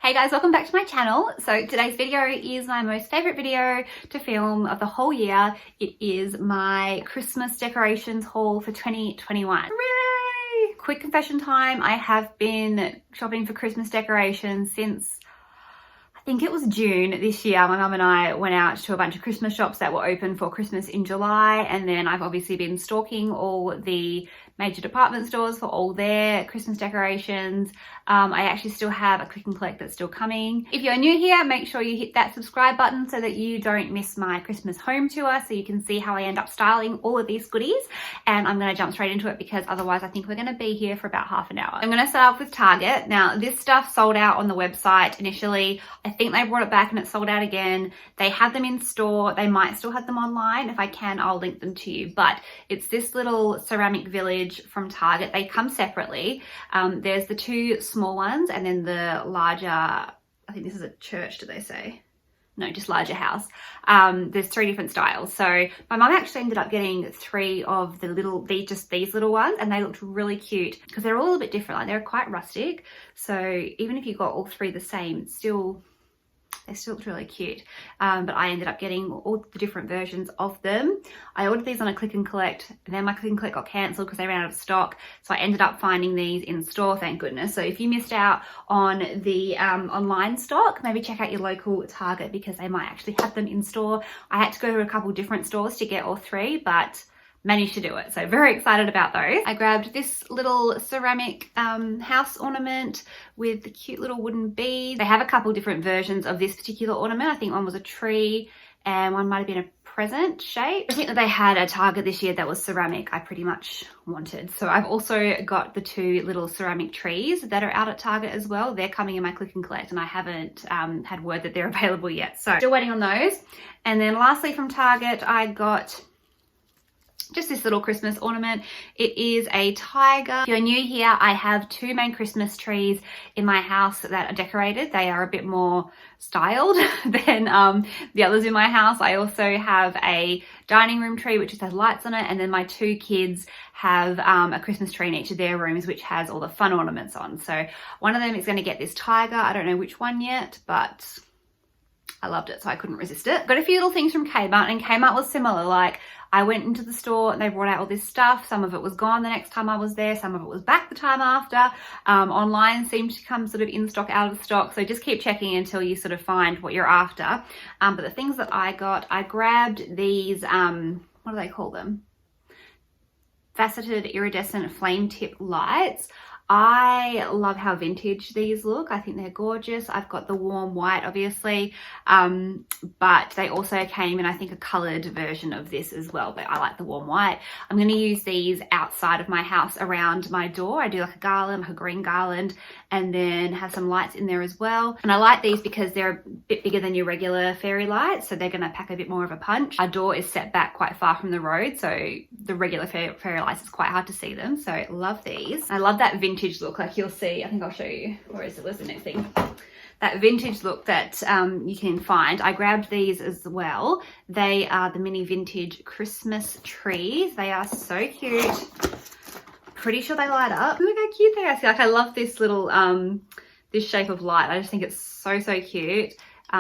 Hey guys, welcome back to my channel. So today's video is my most favorite video to film of the whole year. It is my Christmas decorations haul for 2021. Hooray! Quick confession time. I have been shopping for Christmas decorations since I think it was June this year. My mum and I went out to a bunch of Christmas shops that were open for Christmas in July, and then I've obviously been stalking all the major department stores for all their Christmas decorations. I actually still have a click and collect that's still coming. If you're new here, make sure you hit that subscribe button so that you don't miss my Christmas home tour, so you can see how I end up styling all of these goodies. And I'm going to jump straight into it because otherwise I think we're going to be here for about half an hour. I'm going to start off with Target. Now this stuff sold out on the website initially. I think they brought it back and it sold out again. They had them in store. They might still have them online. If I can, I'll link them to you. But it's this little ceramic village from Target. They come separately. There's the two small ones and then the larger, I think this is a church, do they say? No, just larger house. There's three different styles. So my mum actually ended up getting three of the little, these little ones, and they looked really cute because they're all a bit different. Like they're quite rustic. So even if you got all three the same, they still looked really cute. But I ended up getting all the different versions of them. I ordered these on a click and collect, and then my click and collect got cancelled because they ran out of stock. So I ended up finding these in store, thank goodness. So if you missed out on the online stock, maybe check out your local Target because they might actually have them in store. I had to go to a couple different stores to get all three, but managed to do it. So very excited about those. I grabbed this little ceramic house ornament with the cute little wooden beads. They have a couple different versions of this particular ornament. I think one was a tree and one might have been a present shape. I think that they had a Target this year that was ceramic I pretty much wanted. So I've also got the two little ceramic trees that are out at Target as well. They're coming in my click and collect and I haven't had word that they're available yet. So still waiting on those. And then lastly from Target, I got just this little Christmas ornament. It is a tiger. If you're new here, I have two main Christmas trees in my house that are decorated. They are a bit more styled than the others in my house. I also have a dining room tree which just has lights on it, and then my two kids have a Christmas tree in each of their rooms which has all the fun ornaments on. So one of them is going to get this tiger. I don't know which one yet, but I loved it, so I couldn't resist it. Got a few little things from Kmart, and Kmart was similar. Like I went into the store and they brought out all this stuff. Some of it was gone the next time I was there. Some of it was back the time after. Online seemed to come sort of in stock, out of stock. So just keep checking until you sort of find what you're after. But the things that I got, I grabbed these, what do they call them? Faceted iridescent flame tip lights. I love how vintage these look. I think they're gorgeous. I've got the warm white obviously, but they also came in I think a coloured version of this as well, but I like the warm white. I'm going to use these outside of my house around my door. I do like a garland, like a green garland, and then have some lights in there as well. And I like these because they're a bit bigger than your regular fairy lights, so they're going to pack a bit more of a punch. Our door is set back quite far from the road, so the regular fairy lights, it's quite hard to see them. So love these. I love that vintage look. Like you'll see, I think I'll show you, where is it, where's the next thing? That vintage look that you can find. I grabbed these as well. They are the mini vintage Christmas trees. They are so cute. Pretty sure they light up. Look how cute they are. See, like I love this little this shape of light. I just think it's so cute.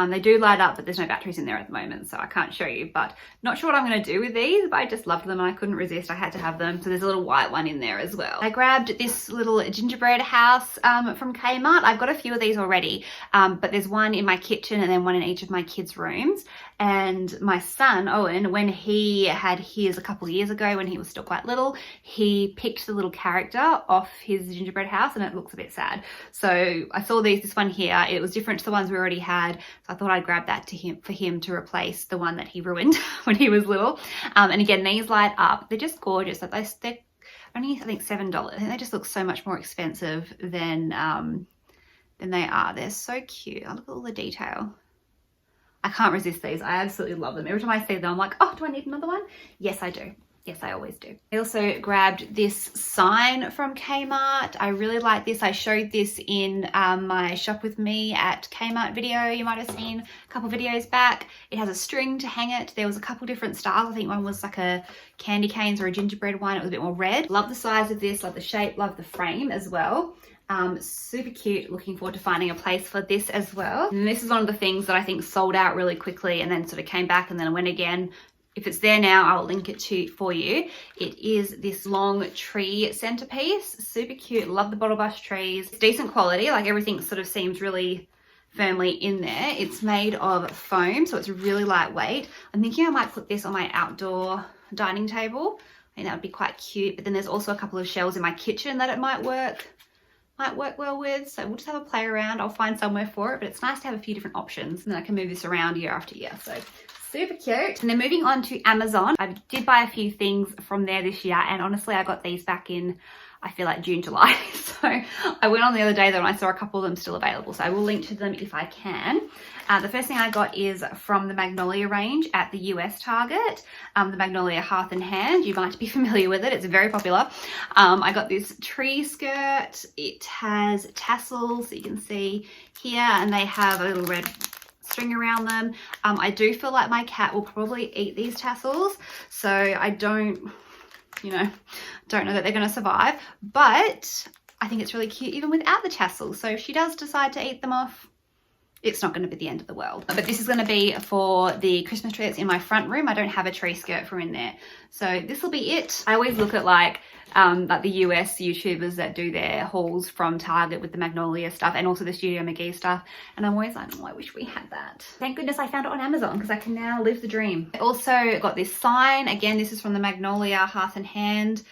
They do light up, but there's no batteries in there at the moment, so I can't show you, but not sure what I'm going to do with these, but I just loved them and I couldn't resist. I had to have them. So there's a little white one in there as well. I grabbed this little gingerbread house from Kmart. I've got a few of these already, but there's one in my kitchen and then one in each of my kids' rooms. And my son, Owen, when he had his a couple of years ago, when he was still quite little, he picked the little character off his gingerbread house and it looks a bit sad. So I saw this one here. It was different to the ones we already had. So I thought I'd grab that for him to replace the one that he ruined when he was little. And again, these light up. They're just gorgeous. They're only, I think, $7. I think they just look so much more expensive than they are. They're so cute. Oh, look at all the detail. I can't resist these. I absolutely love them. Every time I see them, I'm like, oh, do I need another one? Yes, I do. Yes, I always do. I also grabbed this sign from Kmart. I really like this. I showed this in my shop with me at Kmart video. You might have seen a couple videos back. It has a string to hang it. There was a couple different styles. I think one was like a candy canes or a gingerbread one. It was a bit more red. Love the size of this, love the shape, love the frame as well. Super cute. Looking forward to finding a place for this as well. And this is one of the things that I think sold out really quickly and then sort of came back and then went again. If it's there now, I'll link it for you. It is this long tree centerpiece. Super cute. Love the bottle brush trees. It's decent quality. Like everything sort of seems really firmly in there. It's made of foam, so it's really lightweight. I'm thinking I might put this on my outdoor dining table. I think that would be quite cute. But then there's also a couple of shelves in my kitchen that it might work well with. So we'll just have a play around. I'll find somewhere for it, but it's nice to have a few different options and then I can move this around year after year. So super cute. And then moving on to Amazon, I did buy a few things from there this year, and honestly I got these back in, I feel like June, July. So I went on the other day though and I saw a couple of them still available, so I will link to them if I can. The first thing I got is from the Magnolia range at the US Target, the Magnolia Hearth and Hand. You might be familiar with it, it's very popular. I got this tree skirt. It has tassels, so you can see here, and they have a little red string around them. I do feel like my cat will probably eat these tassels, so I don't know that they're going to survive, but I think it's really cute even without the tassels. So if she does decide to eat them off, it's not going to be the end of the world. But this is going to be for the Christmas tree that's in my front room. I don't have a tree skirt for in there, so this will be it. I always look at like the US YouTubers that do their hauls from Target with the Magnolia stuff and also the Studio McGee stuff, and I'm always like, oh, I wish we had that. Thank goodness I found it on Amazon because I can now live the dream. I also got this sign. Again, this is from the Magnolia Hearth and Hand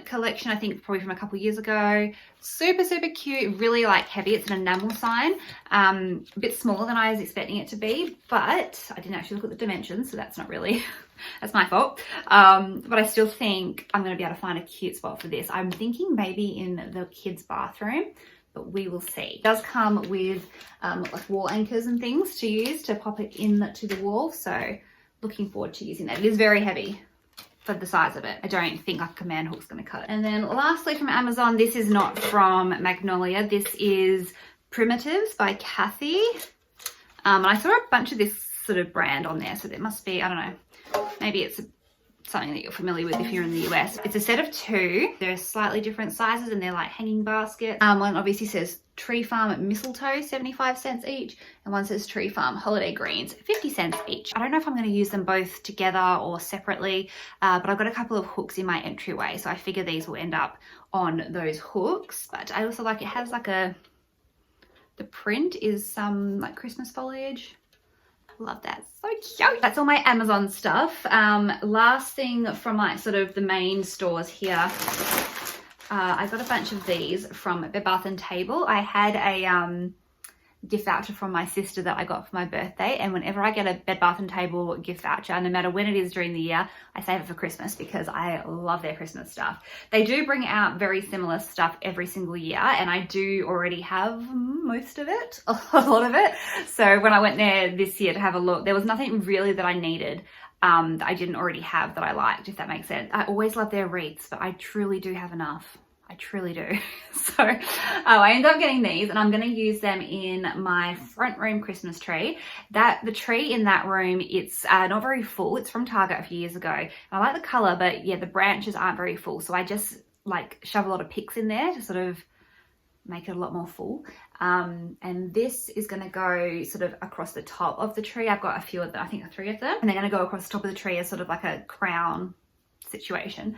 collection, I think probably from a couple years ago. Super cute, really like heavy. It's an enamel sign, a bit smaller than I was expecting it to be, but I didn't actually look at the dimensions, so that's not really that's my fault. But I still think I'm going to be able to find a cute spot for this. I'm thinking maybe in the kids' bathroom, but we will see. It does come with like wall anchors and things to use to pop it in to the wall, so looking forward to using that. It is very heavy for the size of it. I don't think like a command hook's going to cut it. And then lastly from Amazon, this is not from Magnolia. This is Primitives by Kathy. And I saw a bunch of this sort of brand on there, so there must be, I don't know, maybe it's something that you're familiar with if you're in the US. It's a set of two. They're slightly different sizes and they're like hanging baskets. One obviously says Tree Farm Mistletoe, 75 cents each, and one says Tree Farm Holiday Greens, 50 cents each. I don't know if I'm going to use them both together or separately, but I've got a couple of hooks in my entryway, so I figure these will end up on those hooks. But I also like, it has like the print is some like Christmas foliage. Love that, so cute. That's all my Amazon stuff. Last thing from like sort of the main stores here, I got a bunch of these from Bed Bath & Table. I had a gift voucher from my sister that I got for my birthday, and whenever I get a Bed Bath & Table gift voucher, no matter when it is during the year, I save it for Christmas because I love their Christmas stuff. They do bring out very similar stuff every single year, and I do already have most of it, a lot of it. So when I went there this year to have a look, there was nothing really that I needed that I didn't already have that I liked, if that makes sense. I always love their wreaths, but I truly do have enough. I truly do. So I ended up getting these, and I'm going to use them in my front room Christmas tree. The tree in that room, it's not very full. It's from Target a few years ago. I like the color, but yeah, the branches aren't very full. So I just like shove a lot of picks in there to sort of make it a lot more full. And this is going to go sort of across the top of the tree. I've got a few of them, I think 3 of them, and they're going to go across the top of the tree as sort of like a crown situation.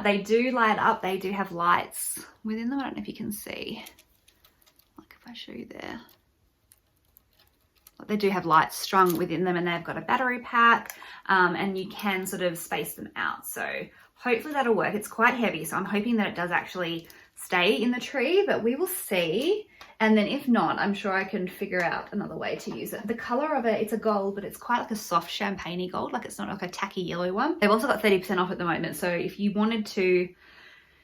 They do light up. They do have lights within them. I don't know if you can see, like if I show you there, they do have lights strung within them, and they've got a battery pack, and you can sort of space them out. So hopefully that'll work. It's quite heavy, so I'm hoping that it does actually stay in the tree, but we will see. And then if not, I'm sure I can figure out another way to use it. The color of it, it's a gold, but it's quite like a soft champagne-y gold. Like it's not like a tacky yellow one. They've also got 30% off at the moment. So if you wanted to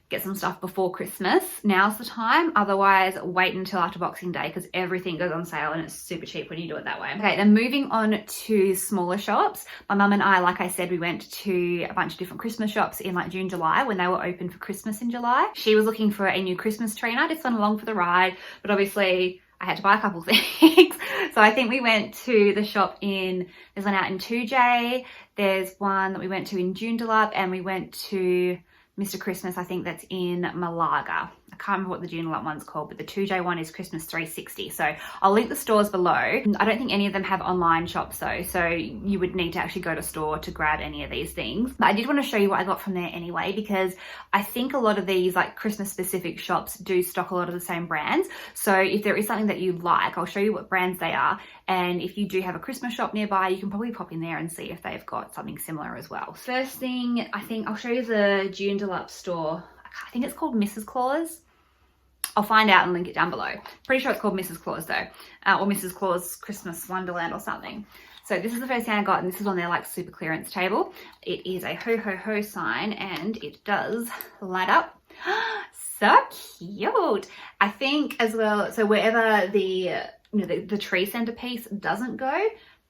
get some stuff before Christmas, now's the time. Otherwise, wait until after Boxing Day because everything goes on sale and it's super cheap when you do it that way. Okay, then moving on to smaller shops. My mum and I, like I said, we went to a bunch of different Christmas shops in like June, July when they were open for Christmas in July. She was looking for a new Christmas tree and I just went along for the ride, but obviously I had to buy a couple things. So I think we went to the shop there's one out in 2J. There's one that we went to in Joondalup, and we went to Mr. Christmas, I think that's in Malaga a can't remember what the Joondalup one's called, but the 2J one is Christmas 360. So I'll link the stores below. I don't think any of them have online shops though, so you would need to actually go to store to grab any of these things. But I did want to show you what I got from there anyway, because I think a lot of these like Christmas specific shops do stock a lot of the same brands. So if there is something that you like, I'll show you what brands they are. And if you do have a Christmas shop nearby, you can probably pop in there and see if they've got something similar as well. First thing, I think I'll show you the Joondalup store. I think it's called Mrs. Claus. I'll find out and link it down below. Pretty sure it's called Mrs. Claus though, or Mrs. Claus Christmas Wonderland or something. So this is the first thing I got, and this is on their like super clearance table. It is a ho ho ho sign, and it does light up. So cute. I think as well, so wherever the tree centerpiece doesn't go,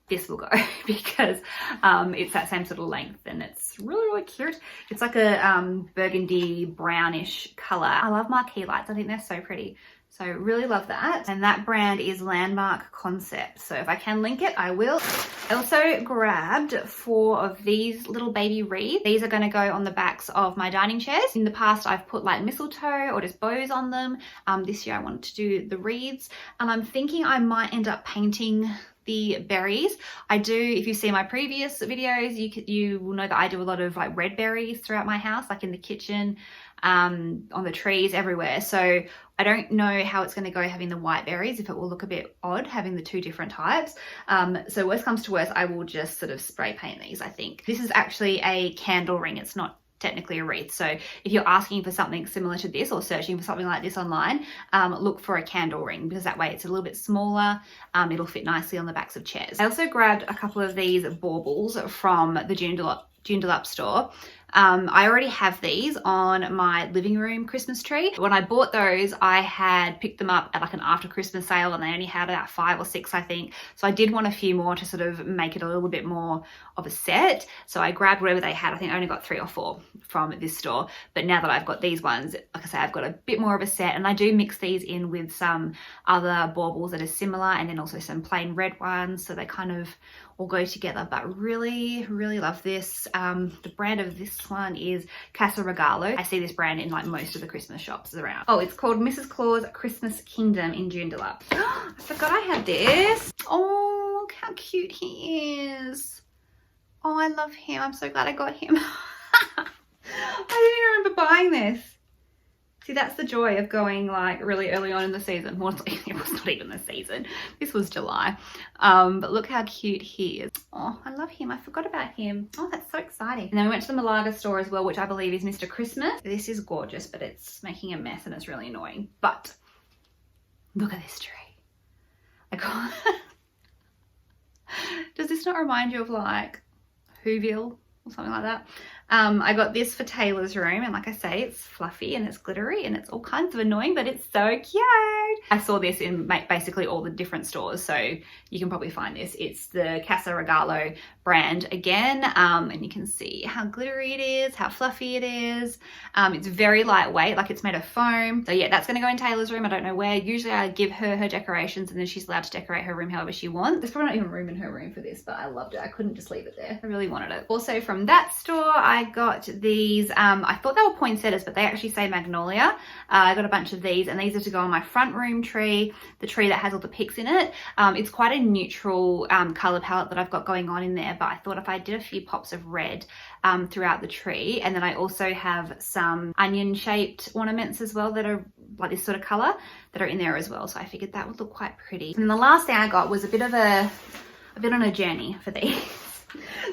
this will go because it's that same sort of length, and it's really, really cute. It's like a burgundy brownish color. I love marquee lights. I think they're so pretty. So really love that. And that brand is Landmark Concept. So if I can link it, I will. I also grabbed 4 of these little baby wreaths. These are going to go on the backs of my dining chairs. In the past, I've put like mistletoe or just bows on them. This year I wanted to do the wreaths. I'm thinking I might end up painting the berries. I do, if you see my previous videos, you will know that I do a lot of like red berries throughout my house, like in the kitchen, on the trees, everywhere. So I don't know how it's going to go having the white berries, if it will look a bit odd having the 2 different types. So worst comes to worst, I will just sort of spray paint these, I think. This is actually a candle ring. It's not technically a wreath. So if you're asking for something similar to this or searching for something like this online, look for a candle ring, because that way it's a little bit smaller. It'll fit nicely on the backs of chairs. I also grabbed a couple of these baubles from the Joondalup store. I already have these on my living room Christmas tree. When I bought those, I had picked them up at like an after Christmas sale, and they only had about 5 or 6, I think. So I did want a few more to sort of make it a little bit more of a set. So I grabbed whatever they had. I think I only got 3 or 4 from this store. But now that I've got these ones, like I say, I've got a bit more of a set, and I do mix these in with some other baubles that are similar, and then also some plain red ones. So they kind of all go together, but really, really love this. The brand of this one is Casa Regalo. I see this brand in like most of the Christmas shops around. Oh, it's called Mrs. Claus Christmas Kingdom in Joondalup. I forgot I had this. Oh, look how cute he is. Oh, I love him. I'm so glad I got him. I didn't remember buying this. See, that's the joy of going like really early on in the season. Well, it was not even the season. This was July. But look how cute he is. Oh, I love him. I forgot about him. Oh, that's so exciting. And then we went to the Malaga store as well, which I believe is Mr. Christmas. This is gorgeous, but it's making a mess and it's really annoying. But look at this tree. I got... Does this not remind you of like Whoville or something like that? I got this for Taylor's room, and like I say, it's fluffy and it's glittery and it's all kinds of annoying, but it's so cute. I saw this in basically all the different stores, so you can probably find this. It's the Casa Regalo brand again, and you can see how glittery it is, how fluffy it is. It's very lightweight, like it's made of foam. So yeah, that's going to go in Taylor's room. I don't know where. Usually I give her decorations, and then she's allowed to decorate her room however she wants. There's probably not even room in her room for this, but I loved it. I couldn't just leave it there. I really wanted it. Also from that store, I got these. I thought they were poinsettias, but they actually say magnolia. I got a bunch of these, and these are to go on my front room tree, the tree that has all the pics in it. It's quite a neutral color palette that I've got going on in there, but I thought if I did a few pops of red throughout the tree, and then I also have some onion shaped ornaments as well that are like this sort of color that are in there as well. So I figured that would look quite pretty. And the last thing I got was a bit on a journey for these.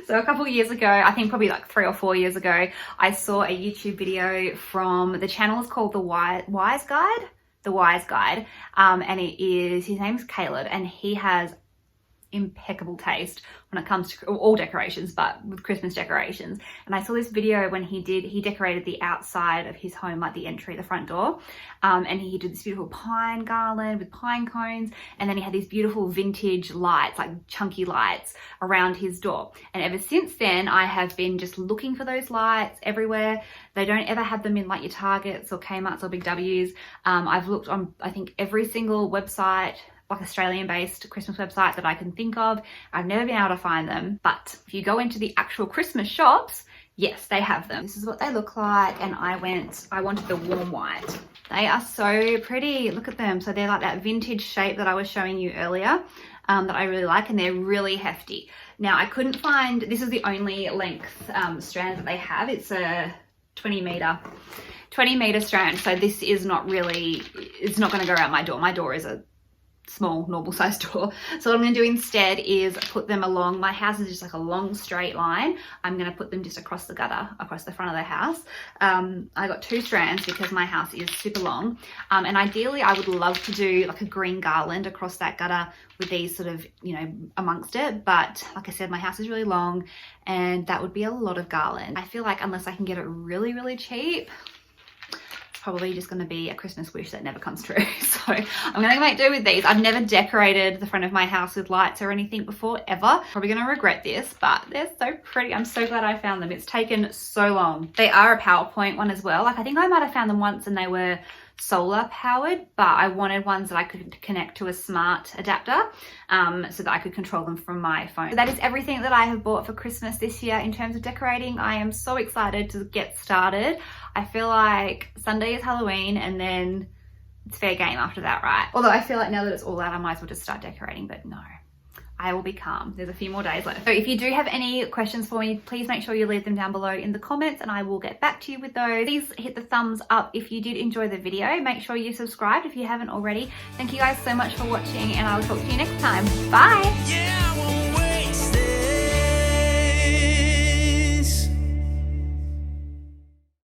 So a couple of years ago, I think probably like 3 or 4 years ago, I saw a YouTube video from the channel is called The Wise Guide. And his name's Caleb, and he has impeccable taste when it comes to all decorations, but with Christmas decorations. And I saw this video when he decorated the outside of his home, like the entry, the front door, and he did this beautiful pine garland with pine cones, and then he had these beautiful vintage lights, like chunky lights around his door. And ever since then, I have been just looking for those lights everywhere. They don't ever have them in like your Targets or Kmarts or Big W's. I've looked on, I think, every single website, like Australian-based Christmas website that I can think of. I've never been able to find them, but if you go into the actual Christmas shops, Yes, they have them. This is what they look like, and I wanted the warm white. They are so pretty. Look at them. So they're like that vintage shape that I was showing you earlier, that I really like, and they're really hefty. Now I couldn't find, this is the only length strand that they have. It's a 20 meter strand. So this is not really, it's not going to go around my door. My door is a small normal size door. So what I'm going to do instead is put them along, my house is just like a long straight line. I'm going to put them just across the gutter, across the front of the house. I got 2 strands because my house is super long, and ideally I would love to do like a green garland across that gutter with these sort of, you know, amongst it, but like I said, my house is really long and that would be a lot of garland. I feel like unless I can get it really cheap, probably just going to be a Christmas wish that never comes true. So I'm going to make do with these. I've never decorated the front of my house with lights or anything before, ever. Probably going to regret this, but they're so pretty. I'm so glad I found them. It's taken so long. They are a PowerPoint one as well. Like I think I might have found them once and they were solar powered, but I wanted ones that I could connect to a smart adapter, so that I could control them from my phone. So that is everything that I have bought for Christmas this year in terms of decorating. I am so excited to get started. I feel like Sunday is Halloween and then it's fair game after that, right? Although I feel like now that it's all out, I might as well just start decorating, but no. I will be calm. There's a few more days left. So if you do have any questions for me, please make sure you leave them down below in the comments and I will get back to you with those. Please hit the thumbs up if you did enjoy the video. Make sure you subscribed if you haven't already. Thank you guys so much for watching and I will talk to you next time. Bye! Yeah,